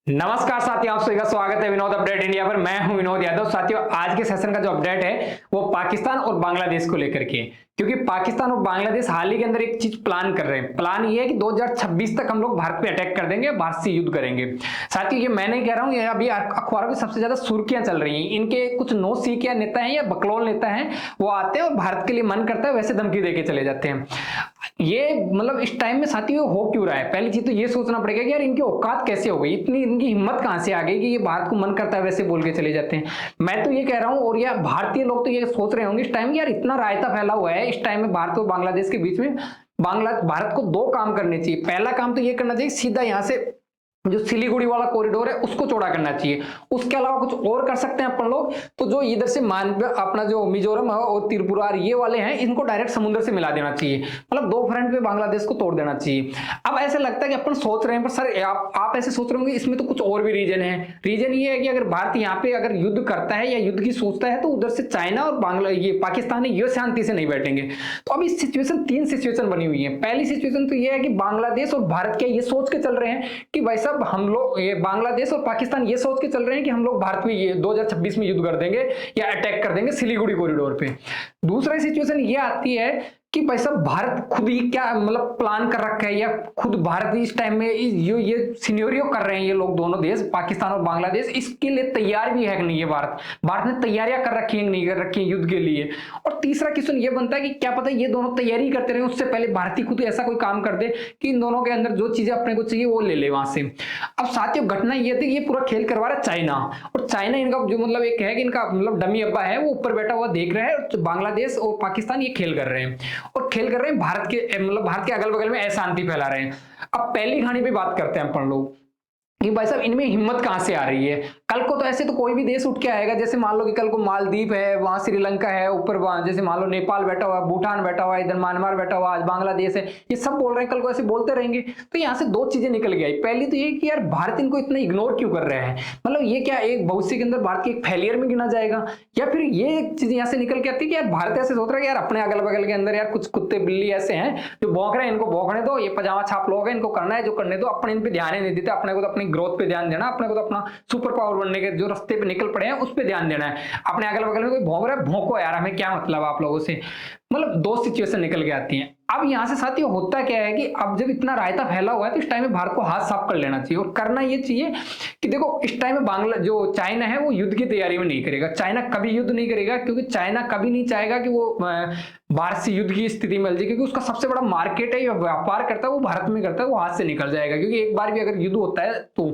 नमस्कार साथियों, आप सभी का स्वागत है विनोद अपडेट इंडिया पर। मैं हूं विनोद यादव। साथियों, आज के सेशन का जो अपडेट है वो पाकिस्तान और बांग्लादेश को लेकर के, क्योंकि पाकिस्तान और बांग्लादेश हाल ही के अंदर एक चीज प्लान कर रहे हैं। प्लान ये है कि 2026 तक हम लोग भारत पे अटैक कर देंगे, भारत से युद्ध करेंगे। साथियों, ये मैं नहीं कह रहा हूं, ये अभी अखबारों में सबसे ज्यादा सुर्खियां चल रही हैं। इनके कुछ नो सीकिया नेता हैं या बकलोल नेता हैं, वो आते हैं और भारत के लिए मन करता है वैसे धमकी देके चले जाते हैं। ये मतलब इस टाइम में साथियों हो क्यों रहा है? पहली चीज तो ये सोचना पड़ेगा कि यार इनकी औकात कैसे हो गई, इतनी इनकी हिम्मत कहां से आ गई कि ये भारत को मन करता है वैसे बोल के चले जाते हैं। मैं तो ये कह रहा हूं, और यार भारतीय लोग तो ये सोच रहे होंगे इस टाइम, यार इतना रायता फैला हुआ है इस टाइम में भारत और बांग्लादेश के बीच में। भारत को दो काम करने चाहिए। पहला काम तो ये करना चाहिए, सीधा यहां से जो सिलीगुड़ी वाला कॉरिडोर है उसको चौड़ा करना चाहिए। उसके अलावा कुछ और कर सकते हैं अपन लोग, तो जो इधर से अपना जो मिजोरम है और त्रिपुरा ये वाले हैं, इनको डायरेक्ट समुद्र से मिला देना चाहिए। मतलब दो फ्रंट पे बांग्लादेश को तोड़ देना चाहिए। अब ऐसे लगता है कि अपन सोच रहे हैं, पर सर आप ऐसे सोच रहे होंगे, इसमें तो कुछ और भी रीजन है। रीजन ये है कि अगर भारत यहाँ पे अगर युद्ध करता है या युद्ध की सोचता है, तो उधर से चाइना और ये पाकिस्तान ये शांति से नहीं बैठेंगे। तो अभी तीन सिचुएशन बनी हुई है। पहली सिचुएशन तो ये है कि बांग्लादेश और भारत के ये सोच के चल रहे हैं कि भाई साहब हम लोग, ये बांग्लादेश और पाकिस्तान ये सोच के चल रहे हैं कि हम लोग भारत में ये 2026 में युद्ध कर देंगे या अटैक कर देंगे सिलीगुड़ी कॉरिडोर पे। दूसरी सिचुएशन ये आती है कि भाई साहब भारत खुद ही क्या मतलब प्लान कर रखा है, या खुद भारत इस टाइम में ये सिनेरियो कर रहे हैं, ये लोग दोनों देश पाकिस्तान और बांग्लादेश इसके लिए तैयार भी है कि नहीं है। भारत ने तैयारियां कर रखी है नहीं कर रखी है युद्ध के लिए। और तीसरा क्वेश्चन ये बनता है कि क्या पता ये दोनों तैयारी करते रहे, उससे पहले भारतीय खुद ऐसा कोई काम कर दे कि इन दोनों के अंदर जो चीजें अपने को चाहिए वो ले ले वहां से। अब साथियों, घटना ये थी, ये पूरा खेल करवा रहा है चाइना। और चाइना इनका जो मतलब एक है कि इनका मतलब डमी अब्बा है, वो ऊपर बैठा हुआ देख रहा है, और बांग्लादेश और पाकिस्तान ये खेल कर रहे हैं, और खेल कर रहे हैं भारत के अगल बगल में अशांति फैला रहे हैं। अब पहली कहानी पे बात करते हैं अपन लोग कि भाई साहब इनमें हिम्मत कहां से आ रही है। कल को तो ऐसे तो कोई भी देश उठ के आएगा, जैसे मान लो कि कल को मालदीव है, वहां श्रीलंका है, ऊपर वहां जैसे मान लो नेपाल बैठा हुआ है, भूटान बैठा हुआ है, इधर म्यांमार बैठा हुआ है, आज बांग्लादेश है, ये सब बोल रहे हैं, कल को ऐसे बोलते रहेंगे। तो यहाँ से दो चीजें निकल के आई। पहली तो ये कि यार भारत इनको इतना इग्नोर क्यों कर रहा है, मतलब ये क्या एक भविष्य के अंदर भारत के एक फेलियर में गिना जाएगा, या फिर ये एक चीज यहाँ से निकल के आती है कि यार भारत ऐसे सोच रहा है कि यार अपने अगल बगल के अंदर यार कुछ कुत्ते बिल्ली ऐसे हैं जो भौंक रहे हैं, इनको भौंकने दो, ये पजामा छाप लोग हैं, इनको करना है जो करने दो, अपने इन पे ध्यान ही नहीं देते। अपने को तो अपनी ग्रोथ पे ध्यान देना, अपने को तो अपना सुपर पावर बनने के जो रास्ते पे निकल पड़े हैं उस पे ध्यान देना है। अपने अगल बगल में कोई भौंक रहा है, भौंको यार, हमें क्या मतलब आप लोगों से। मतलब दो सिचुएशन निकल के आती हैं। अब यहां से साथियों होता क्या है कि अब जब इतना रायता फैला हुआ है, तो इस टाइम में भारत को हाथ साफ कर लेना चाहिए, और करना ये चाहिए कि देखो इस टाइम में जो चाइना है वो युद्ध की तैयारी में नहीं करेगा। चाइना कभी युद्ध नहीं करेगा, क्योंकि चाइना कभी नहीं चाहेगा कि वो भारत से युद्ध की स्थिति मिल जाए, क्योंकि उसका सबसे बड़ा मार्केट है, या व्यापार करता है वो भारत में करता है, वो हाथ से निकल जाएगा, क्योंकि एक बार भी अगर युद्ध होता है तो।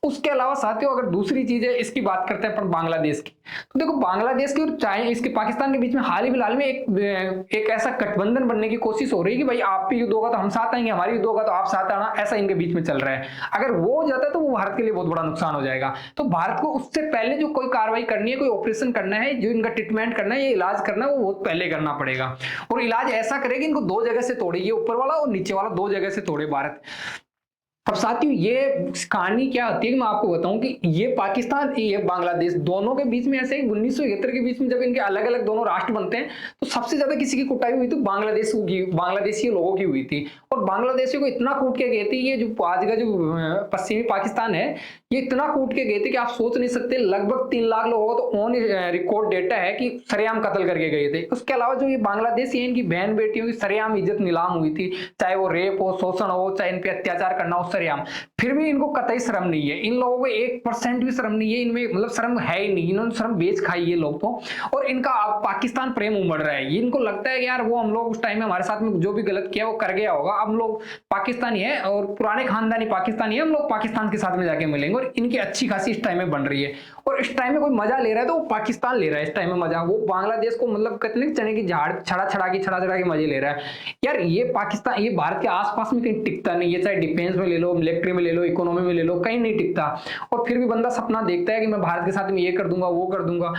उसके अलावा साथियों अगर दूसरी चीज है, इसकी बात करते हैं अपन बांग्लादेश की, तो देखो बांग्लादेश की और चाइना इसके पाकिस्तान के बीच में हाल ही फिलहाल में एक ऐसा गठबंधन बनने की कोशिश हो रही है कि भाई आप भी युद्ध होगा तो हम साथ आएंगे, हमारी युद्ध होगा तो आप साथ आना, ऐसा इनके बीच में चल रहा है। अगर वो हो जाता है तो वो भारत के लिए बहुत बड़ा नुकसान हो जाएगा। तो भारत को उससे पहले जो कोई कार्रवाई करनी है, कोई ऑपरेशन करना है, जो इनका ट्रीटमेंट करना है, ये इलाज करना है, वो बहुत पहले करना पड़ेगा। और इलाज ऐसा करेगी इनको दो जगह से तोड़े, ये ऊपर वाला और नीचे वाला, दो जगह से तोड़े भारत। अब साथियों ये कहानी क्या होती है कि मैं आपको बताऊं कि ये पाकिस्तान ये बांग्लादेश दोनों के बीच में ऐसे 1971 के बीच में जब इनके अलग अलग दोनों राष्ट्र बनते हैं, तो सबसे ज्यादा किसी की कुटाई हुई थी बांग्लादेशी लोगों की हुई थी। और बांग्लादेशियों को इतना कूट के गए थे, ये जो आज का जो पश्चिमी पाकिस्तान है, ये इतना कूट के गए थे कि आप सोच नहीं सकते। लगभग 3 लाख लोगों का तो ऑन रिकॉर्ड डेटा है कि सरेआम कत्ल करके गए थे। उसके अलावा जो ये बांग्लादेशी है, इनकी बहन बेटियों की सरेआम इज्जत नीलाम हुई थी, चाहे वो रेप हो, शोषण हो, चाहे इन पे अत्याचार करना हो, सरेआम। फिर भी इनको कतई शर्म नहीं है। इन लोगों को 1% भी शर्म नहीं है, इनमें मतलब शर्म है ही नहीं, इन्होंने शर्म बेच खाई ये लोग तो। और इनका पाकिस्तान प्रेम उमड़ रहा है। इनको लगता है कि यार वो हम लोग उस टाइम में हमारे साथ में जो भी गलत किया वो कर गया होगा, हम लोग पाकिस्तानी है और पुराने खानदानी पाकिस्तानी है, हम लोग पाकिस्तान के साथ में जाके मिलेंगे। और इनकी अच्छी खासी इस टाइम में बन रही है, और इस टाइम में कोई मजा ले रहा है तो वो पाकिस्तान ले रहा है इस टाइम में मजा। वो बांग्लादेश को मतलब कितने चने की झाड़ छड़ा छड़ा के मजे ले रहा है। यार ये पाकिस्तान ये भारत के आसपास में कहीं टिकता नहीं है, चाहे डिफेंस में ले लो, मिलिट्री में ले लो, इकोनॉमी में ले लो, कहीं नहीं टिकता। और फिर भी बंदा सपना देखता है कि मैं भारत के साथ में ये कर दूंगा, वो कर दूंगा।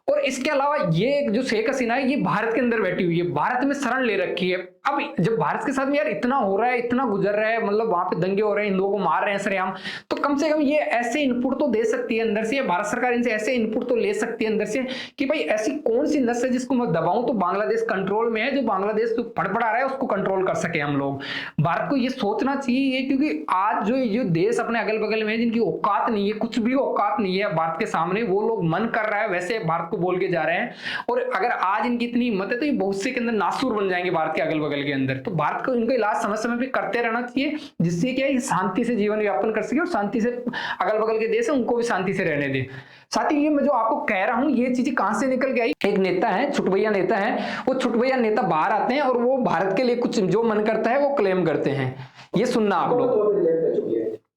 और इसके अलावा ये जो शेख हसीना है, ये भारत के अंदर बैठी हुई है, भारत में शरण ले रखी है। अब जब भारत के साथ में यार इतना हो रहा है, इतना गुजर रहा है, मतलब वहां पे दंगे हो रहे हैं, हिंदुओं को मार रहे हैं सरेआम, तो कम से कम ये ऐसे इनपुट तो दे सकती है अंदर से, भारत सरकार इनसे ऐसे इनपुट तो ले सकती है अंदर से कि भाई ऐसी कौन सी नस है जिसको मैं दबाऊं तो बांग्लादेश कंट्रोल में है, जो बांग्लादेश जो फड़फड़ा रहा है उसको कंट्रोल कर सके हम लोग। भारत को ये सोचना चाहिए, क्योंकि आज जो देश अपने अगल बगल में जिनकी औकात नहीं है, कुछ भी औकात नहीं है भारत के सामने, वो लोग मन कर रहा है वैसे भारत को बोल के जा रहे हैं। और अगर आज इनकी इतनी हिम्मत है तो ये बहुत से के अंदर नासूर बन जाएंगे भारत के अगल बगल के अंदर। तो भारत को इनका इलाज समय समय पे करते रहना चाहिए, जिससे क्या है शांति से जीवन यापन कर सके और शांति से अगल बगल के देश है उनको भी शांति से रहने दे। साथ ही ये मैं जो आपको कह रहा हूं ये चीजें कहां से निकल के आई, एक नेता है, छुटभैया नेता है, वो छुटभैया नेता बाहर आते हैं और वो भारत के लिए कुछ जो मन करता है वो क्लेम करते हैं। ये सुनना आप लोग।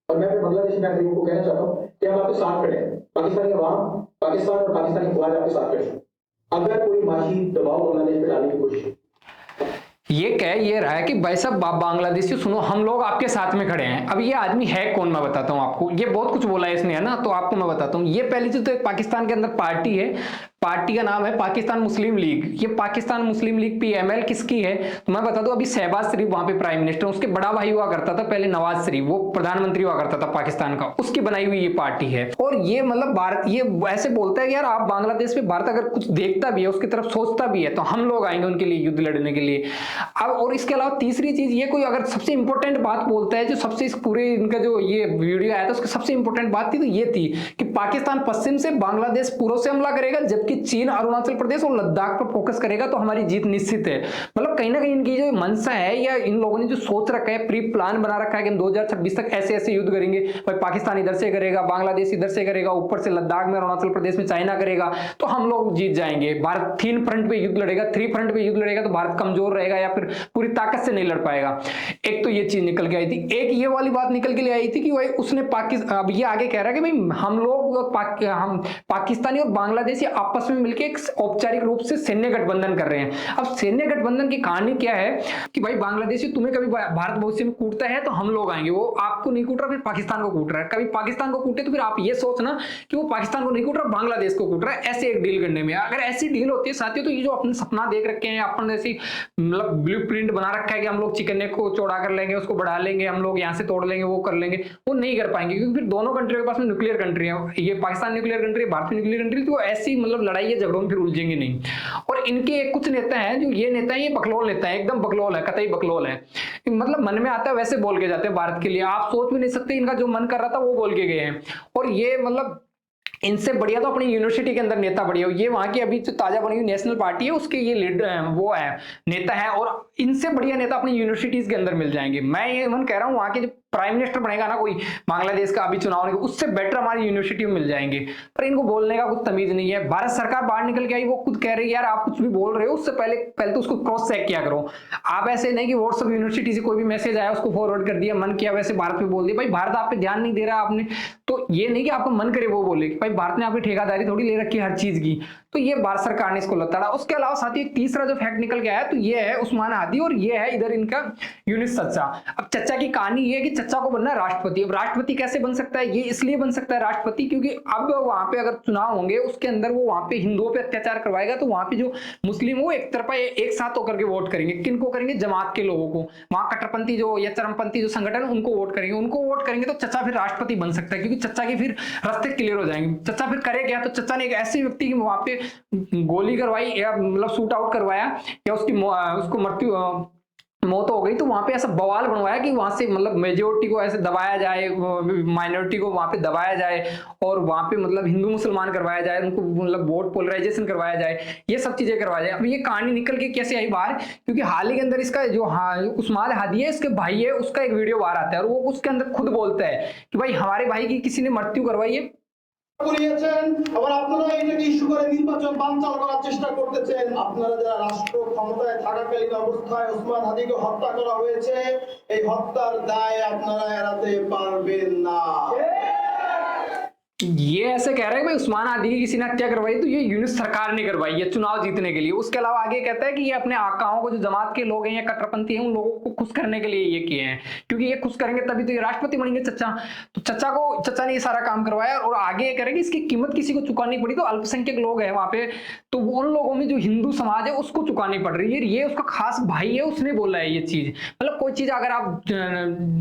और मैं बांग्लादेशी नागरिकों को कहना चाहता हूं कि हम आपके साथ खड़े हैं, पाकिस्तानी अवाम, पाकिस्तान और पाकिस्तानी फौज आपके साथ खड़े हैं। अगर कोई माशी दबाव बांग्लादेश पे डालने की कोशिश, ये कह ये रहा है कि भाई साहब बांग्लादेशी सुनो, हम लोग आपके साथ में खड़े हैं। अब ये आदमी है कौन मैं बताता हूं आपको, ये बहुत कुछ बोला है इसने, है ना, तो आपको मैं बताता हूं। ये पहली चीज तो एक पाकिस्तान के अंदर पार्टी है, पार्टी का नाम है पाकिस्तान मुस्लिम लीग। ये पाकिस्तान मुस्लिम लीग पीएमएल किसकी है तो मैं बता दूं, अभी शहबाज शरीफ वहां पे प्राइम मिनिस्टर, उसके बड़ा भाई हुआ करता था पहले नवाज शरीफ, वो प्रधानमंत्री हुआ करता था पाकिस्तान का, उसकी बनाई हुई ये पार्टी है। और ये मतलब भारत ये ऐसे बोलता है कि यार आप बांग्लादेश में, भारत अगर कुछ देखता भी है उसकी तरफ सोचता भी है तो हम लोग आएंगे उनके लिए युद्ध लड़ने के लिए। अब और इसके अलावा तीसरी चीज ये, कोई अगर सबसे इंपॉर्टेंट बात बोलता है, जो सबसे इस पूरे इनका जो ये वीडियो आया था उसकी सबसे इंपॉर्टेंट बात थी तो ये थी कि पाकिस्तान पश्चिम से, बांग्लादेश पूर्व से हमला करेगा, जबकि चीन अरुणाचल प्रदेश और लद्दाख पर फोकस करेगा तो हमारी जीत निश्चित है। मतलब कहीं ना कहीं इनकी जो मंशा है या इन लोगों ने जो सोच रखा है, प्री प्लान बना रखा है कि 2026 तक ऐसे ऐसे युद्ध करेंगे, भाई पाकिस्तान इधर से करेगा, बांग्लादेश इधर से करेगा, ऊपर से लद्दाख में, अरुणाचल प्रदेश में चाइना करेगा, तो हम लोग जीत जाएंगे। भारत 3 फ्रंट पे युद्ध लड़ेगा, 3 फ्रंट पे युद्ध लड़ेगा तो भारत कमजोर रहेगा या फिर पूरी ताकत से नहीं लड़ पाएगा। एक तो ये चीज निकल के आई थी। एक ये वाली बात निकल के ले आई थी कि भाई उसने पाकिस्तान, अब ये आगे कह रहा है कि भाई हम लोग हम पाकिस्तानी और बांग्लादेशी आपस में मिलकर एक औपचारिक रूप से सैन्य गठबंधन कर रहे हैं। अब सैन्य गठबंधन की कहानी क्या है कि भाई बांग्लादेशी तुम्हें कभी भारत भविष्य में कूटता है तो हम लोग आएंगे, वो आपको नहीं कूट रहा, फिर पाकिस्तान को कूट रहा है, कभी पाकिस्तान को कूटे तो फिर आप ये सोचना कि वो पाकिस्तान को नहीं कूट रहा, बांग्लादेश को कूट रहा है, ऐसे एक डील करने में। अगर ऐसी डील होती है साथियों, तो ये जो अपने सपना देख रखे हैं, अपन ऐसी मतलब ब्लूप्रिंट बना रखा है कि हम लोग चिकन को चौड़ा कर लेंगे, उसको बढ़ा लेंगे, हम लोग यहाँ से तोड़ लेंगे, वो कर लेंगे, वो नहीं कर पाएंगे, क्योंकि फिर दोनों कंट्रियों के पास में न्यूक्लियर कंट्री है, ये पाकिस्तान न्यूक्लियर कंट्री है, भारत न्यूक्लियर कंट्री, तो ऐसी मतलब लड़ाई या झगड़ों में फिर उलझेंगे नहीं। और इनके कुछ नेता हैं, जो ये नेता है ये बकलोल नेता है, एकदम बकलोल है, कतई बकलोल है, मतलब मन में आता है वैसे बोल के जाते हैं भारत के लिए, आप सोच भी नहीं सकते, इनका जो मन कर रहा था वो बोल के गए हैं। और ये मतलब इनसे बढ़िया तो अपनी यूनिवर्सिटी के अंदर नेता बढ़िया हो, ये वहां की अभी जो ताजा बनी हुई नेशनल पार्टी है उसके ये लीडर वो है, नेता है, और इनसे बढ़िया नेता अपनी यूनिवर्सिटीज के अंदर मिल जाएंगे। मैं ये मन कह रहा हूँ, वहां के जो प्राइम मिनिस्टर बनेगा ना कोई बांग्लादेश का अभी चुनाव नहीं, उससे बेटर हमारी यूनिवर्सिटी में मिल जाएंगे। पर इनको बोलने का कुछ तमीज नहीं है। भारत सरकार बाहर निकल के आई, वो खुद कह रही है यार आप कुछ भी बोल रहे हो उससे पहले तो उसको क्रॉस चेक किया करो। आप ऐसे नहीं कि व्हाट्सएप यूनिवर्सिटी से कोई भी मैसेज आया उसको फॉरवर्ड कर दिया, मन किया वैसे भारत पे बोल दिया। भाई भारत आप पे ध्यान नहीं दे रहा आपने, तो ये नहीं कि आपका मन करे वो बोले, भाई भारत ने आपकी ठेकेदारी थोड़ी ले रखी है हर चीज की, तो ये भारत सरकार ने इसको लताड़ा। उसके अलावा साथ ही एक तीसरा जो फैक्ट निकल के आया तो ये है उस्मान हादी, और ये है इधर इनका यूनिस चच्चा। अब चच्चा की कहानी ये है कि चच्चा को बनना राष्ट्रपति। अब राष्ट्रपति कैसे बन सकता है, ये इसलिए बन सकता है राष्ट्रपति क्योंकि अब वहां पे अगर चुनाव होंगे उसके अंदर वो वहां पे हिंदुओं पे अत्याचार करवाएगा, तो वहां पे जो मुस्लिम वो एक तरफा एक साथ होकर के वोट करेंगे। किनको करेंगे? जमात के लोगों को, वहां कट्टरपंथी जो या चरमपंथी जो संगठन उनको वोट करेंगे, उनको वोट करेंगे तो चच्चा फिर राष्ट्रपति बन सकता है, क्योंकि चच्चा के फिर रास्ते क्लियर हो जाएंगे। चच्चा फिर करे क्या, तो चच्चा ने एक ऐसे व्यक्ति की वहां पे गोली करवाई या मतलब शूट आउट करवाया या उसको मौत हो गई, तो वहां पे ऐसा बवाल बनवाया कि वहां से मतलब मेजोरिटी को ऐसे दबाया जाए, माइनॉरिटी को वहां पे दबाया जाए, और वहां पे मतलब हिंदू मुसलमान करवाया जाए, उनको मतलब वोट पोलराइजेशन करवाया जाए, ये सब चीजें करवाया जाए। अब ये कहानी निकल के कैसे आई बाहर, क्योंकि हाल ही के अंदर इसका जो उस्मान हादी है, इसके भाई है, उसका एक वीडियो बाहर आता है और वो उसके अंदर खुद बोलता है कि भाई हमारे भाई की किसी ने मृत्यु करवाई है। আবার আপনারা এটাকে ইস্যু করে নির্বাচন বানচাল করার চেষ্টা করতেছেন। আপনারা যারা রাষ্ট্র ক্ষমতায় থাকাকালীন অবস্থায় ওসমান হাদিকে হত্যা করা হয়েছে, এই হত্যার দায় আপনারা এড়াতে পারবেন না। ये ऐसे कह रहा है कि भाई उस्मान आदि की किसी ने हत्या करवाई तो ये यूनिस सरकार ने करवाई है चुनाव जीतने के लिए। उसके अलावा आगे कहता है कि ये अपने आकाओं को, जो जमात के लोग हैं या कट्टरपंथी हैं, उन लोगों को खुश करने के लिए ये किए हैं, क्योंकि ये खुश करेंगे तभी तो ये राष्ट्रपति बनेंगे चचा। तो चचा ने ये सारा काम करवाया। और आगे ये कह रहे हैं कि इसकी कीमत किसी को चुकानी पड़ी तो अल्पसंख्यक लोग हैं वहां पे, तो उन लोगों में जो हिंदू समाज है उसको चुकानी पड़ रही है। ये उसका खास भाई है, उसने बोला है ये चीज। मतलब कोई चीज अगर आप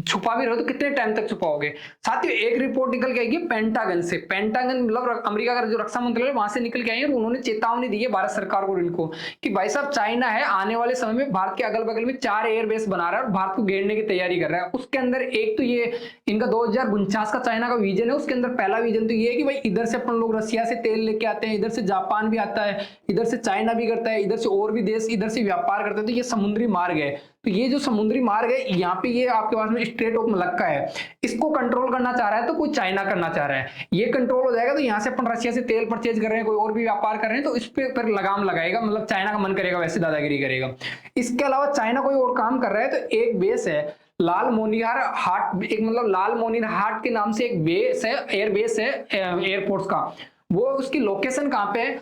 छुपा भी रहे हो तो कितने टाइम तक छुपाओगे। साथियों एक रिपोर्ट निकल के आई है पेंटागन से। पेंटागन मतलब अमेरिका का जो रक्षा मंत्रालय वहां से निकल के आई है, और उन्होंने चेतावनी दी है भारत सरकार को इनको कि भाई साहब चाइना है आने वाले समय में भारत के अगल बगल में 4 एयरबेस बना रहा है और भारत को घेरने की तैयारी कर रहा है। उसके अंदर एक तो ये इनका 2049 का चाइना का विजन है। उसके अंदर पहला विजन तो ये है कि भाई इधर से अपन लोग रसिया से तेल लेके आते हैं, इधर से जापान भी आता है, इधर से चाइना भी करता है, इधर से और भी देश इधर से व्यापार करते हैं। तो ये समुद्री मार्ग है। तो ये जो समुद्री मार्ग है यहाँ पे ये आपके पास में स्ट्रेट ऑफ मलक्का है, इसको कंट्रोल करना चाह रहा है तो कोई चाइना करना चाह रहा है। ये कंट्रोल हो जाएगा तो यहाँ से अपन रशिया से तेल परचेज कर रहे हैं, कोई और भी व्यापार कर रहे हैं, तो इस पे पर लगाम लगाएगा। मतलब चाइना का मन करेगा वैसे दादागिरी करेगा। इसके अलावा चाइना कोई और काम कर रहा है तो एक बेस है लाल मोनिहार हाट, एक मतलब लाल मोनिहार हाट के नाम से एक बेस है, एयर बेस है एयरपोर्ट्स का। वो उसकी लोकेशन कहाँ पे है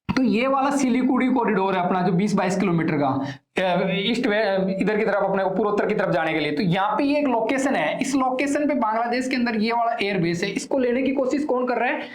तो ये वाला सिलीगुड़ी कॉरिडोर है अपना, जो 20-22 किलोमीटर का ईस्ट इधर की तरफ अपने को पूर्वोत्तर की तरफ जाने के लिए। तो यहाँ पे ये एक लोकेशन है, इस लोकेशन पे बांग्लादेश के अंदर ये वाला एयर बेस है। इसको लेने की कोशिश कौन कर रहा है,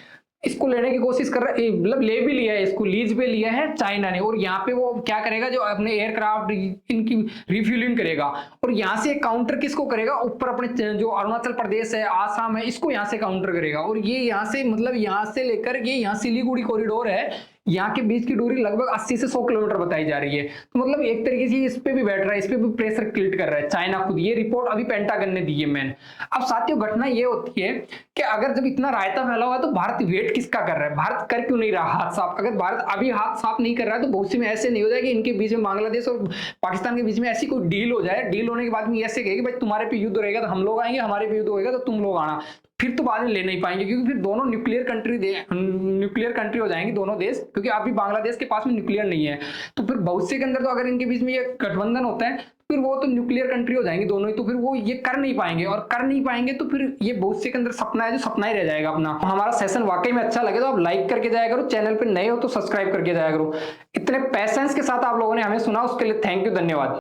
इसको लेने की कोशिश कर रहा है, मतलब ले भी लिया है, इसको लीज पे लिया है चाइना ने। और यहाँ पे वो क्या करेगा, जो अपने एयरक्राफ्ट इनकी रिफ्यूलिंग करेगा, और यहाँ से काउंटर किसको करेगा, ऊपर अपने जो अरुणाचल प्रदेश है, आसाम है, इसको यहाँ से काउंटर करेगा। और ये यहाँ से मतलब यहाँ से लेकर ये यहाँ सिलीगुड़ी कॉरिडोर है, यहाँ के बीच की दूरी लगभग 80 से 100 किलोमीटर बताई जा रही है। तो मतलब एक तरीके से इस पे भी बैठ रहा है, इस पे भी प्रेशर क्रिएट कर रहा है चाइना खुद। ये रिपोर्ट अभी पेंटागन ने दी है मैन। अब साथियों घटना ये होती है कि अगर जब इतना रायता फैला हुआ है तो भारत वेट किसका कर रहा है, भारत कर क्यों नहीं रहा हाथ साफ। अगर भारत अभी हाथ साफ नहीं कर रहा है तो भविष्य में ऐसे नहीं हो जाए कि इनके बीच में, बांग्लादेश और पाकिस्तान के बीच में ऐसी कोई डील हो जाए, डील होने के बाद में ऐसे कहे कि भाई तुम्हारे पे युद्ध रहेगा तो हम लोग आएंगे, हमारे पे युद्ध होगा तो तुम लोग आना, फिर तो बाद में ले नहीं पाएंगे, क्योंकि फिर दोनों न्यूक्लियर कंट्री हो जाएंगी दोनों देश, क्योंकि अभी बांग्लादेश के पास में न्यूक्लियर नहीं है। तो फिर भविष्य के अंदर तो अगर इनके बीच में ये गठबंधन होता है फिर वो तो न्यूक्लियर कंट्री हो जाएंगी दोनों ही, तो फिर वो ये कर नहीं पाएंगे, और कर नहीं पाएंगे तो फिर ये भविष्य के अंदर सपना है जो सपना ही रह जाएगा अपना। हमारा सेशन वाकई में अच्छा लगे तो आप लाइक करके जाया करो, चैनल पे नए हो तो सब्सक्राइब करके जाया करो। इतने पैसेंस के साथ आप लोगों ने हमें सुना उसके लिए थैंक यू, धन्यवाद।